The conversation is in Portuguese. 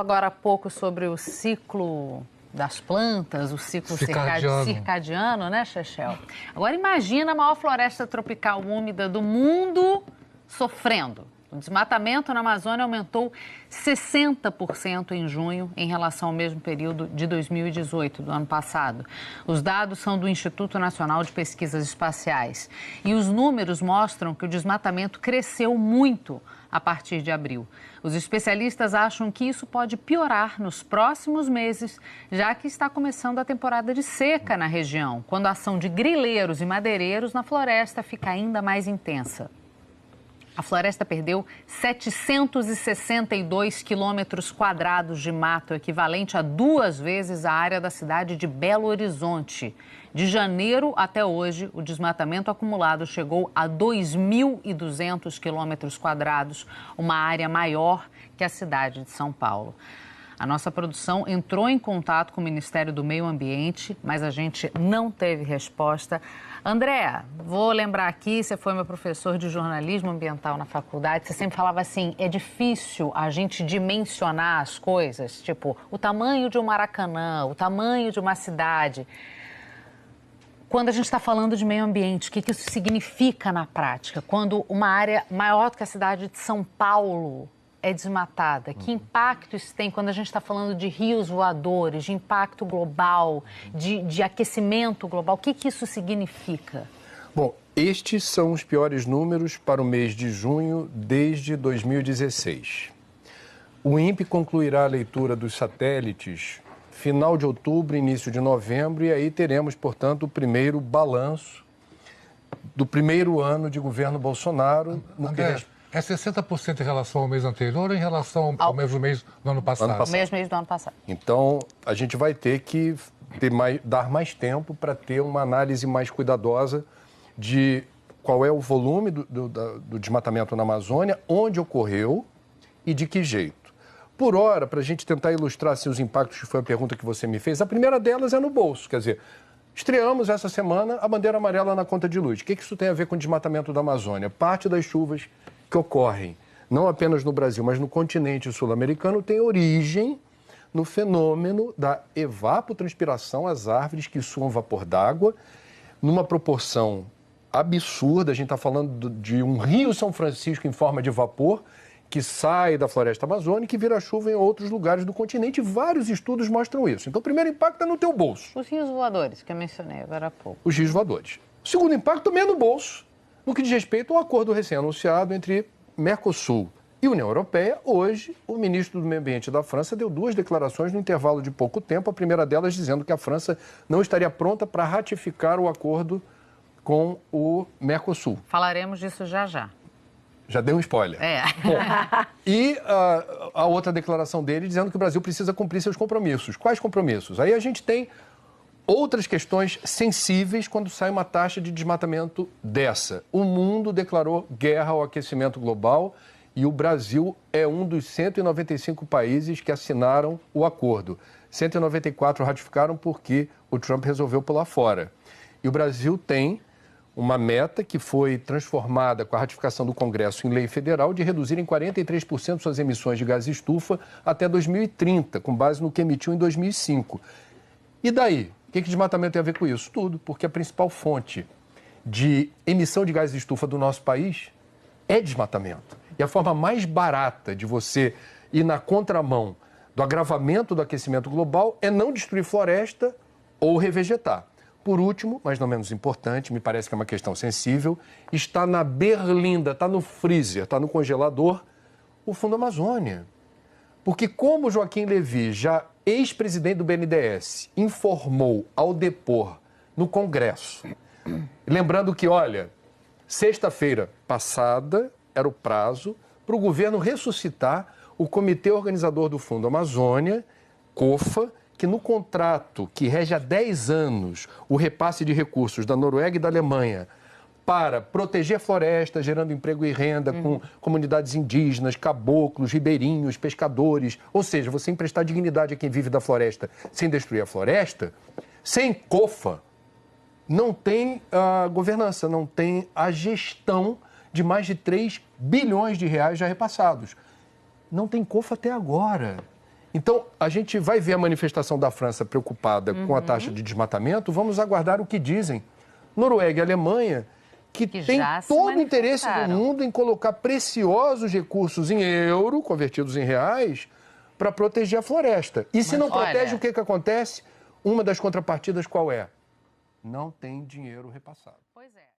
agora há pouco sobre o ciclo das plantas, o ciclo circadiano, né, Chechel? Agora imagina a maior floresta tropical úmida do mundo sofrendo. O desmatamento na Amazônia aumentou 60% em junho em relação ao mesmo período de 2018, do ano passado. Os dados são do Instituto Nacional de Pesquisas Espaciais. E os números mostram que o desmatamento cresceu muito a partir de abril. Os especialistas acham que isso pode piorar nos próximos meses, já que está começando a temporada de seca na região, quando a ação de grileiros e madeireiros na floresta fica ainda mais intensa. A floresta perdeu 762 quilômetros quadrados de mato, equivalente a 2 vezes a área da cidade de Belo Horizonte. De janeiro até hoje, o desmatamento acumulado chegou a 2.200 quilômetros quadrados, uma área maior que a cidade de São Paulo. A nossa produção entrou em contato com o Ministério do Meio Ambiente, mas a gente não teve resposta. André, vou lembrar aqui, você foi meu professor de jornalismo ambiental na faculdade, você sempre falava assim, é difícil a gente dimensionar as coisas, tipo, o tamanho de um Maracanã, o tamanho de uma cidade. Quando a gente está falando de meio ambiente, o que isso significa na prática? Quando uma área maior do que a cidade de São Paulo é desmatada, que impacto isso tem quando a gente está falando de rios voadores, de impacto global, de aquecimento global? O que isso significa? Bom, estes são os piores números para o mês de junho desde 2016. O INPE concluirá a leitura dos satélites final de outubro, início de novembro, e aí teremos, portanto, o primeiro balanço do primeiro ano de governo Bolsonaro. André, é 60% em relação ao mês anterior ou em relação ao mesmo mês do ano passado? O mesmo mês do ano passado. Então, a gente vai ter que dar mais tempo para ter uma análise mais cuidadosa de qual é o volume do desmatamento na Amazônia, onde ocorreu e de que jeito. Por hora, para a gente tentar ilustrar assim, os impactos, que foi a pergunta que você me fez, a primeira delas é no bolso, quer dizer, estreamos essa semana a bandeira amarela na conta de luz. O que isso tem a ver com o desmatamento da Amazônia? Parte das chuvas que ocorrem, não apenas no Brasil, mas no continente sul-americano, tem origem no fenômeno da evapotranspiração, as árvores que suam vapor d'água, numa proporção absurda. A gente está falando de um Rio São Francisco em forma de vapor, que sai da floresta amazônica e vira chuva em outros lugares do continente. Vários estudos mostram isso. Então, o primeiro impacto é no teu bolso. Os rios voadores, que eu mencionei agora há pouco. Os rios voadores. O segundo impacto também é no bolso, no que diz respeito ao acordo recém-anunciado entre Mercosul e União Europeia. Hoje, o ministro do Meio Ambiente da França deu 2 declarações no intervalo de pouco tempo, a primeira delas dizendo que a França não estaria pronta para ratificar o acordo com o Mercosul. Falaremos disso já já. Já dei um spoiler. É. Bom, e a outra declaração dele dizendo que o Brasil precisa cumprir seus compromissos. Quais compromissos? Aí a gente tem outras questões sensíveis quando sai uma taxa de desmatamento dessa. O mundo declarou guerra ao aquecimento global e o Brasil é um dos 195 países que assinaram o acordo. 194 ratificaram porque o Trump resolveu pular fora. E o Brasil tem uma meta que foi transformada com a ratificação do Congresso em lei federal de reduzir em 43% suas emissões de gás estufa até 2030, com base no que emitiu em 2005. E daí? O que desmatamento tem a ver com isso? Tudo, porque a principal fonte de emissão de gás estufa do nosso país é desmatamento. E a forma mais barata de você ir na contramão do agravamento do aquecimento global é não destruir floresta ou revegetar. Por último, mas não menos importante, me parece que é uma questão sensível, está na berlinda, está no freezer, está no congelador, o Fundo Amazônia. Porque como Joaquim Levy, já ex-presidente do BNDES, informou ao depor no Congresso, lembrando que, olha, sexta-feira passada era o prazo para o governo ressuscitar o Comitê Organizador do Fundo Amazônia, COFA, que no contrato que rege há 10 anos o repasse de recursos da Noruega e da Alemanha para proteger a floresta, gerando emprego e renda com comunidades indígenas, caboclos, ribeirinhos, pescadores, ou seja, você emprestar dignidade a quem vive da floresta sem destruir a floresta, sem COFA, não tem a governança, não tem a gestão de mais de 3 bilhões de reais já repassados. Não tem COFA até agora. Então, a gente vai ver a manifestação da França preocupada com a taxa de desmatamento, vamos aguardar o que dizem Noruega e Alemanha, que tem todo o interesse do mundo em colocar preciosos recursos em euro, convertidos em reais, para proteger a floresta. E se não protege, o que acontece? Uma das contrapartidas qual é? Não tem dinheiro repassado. Pois é.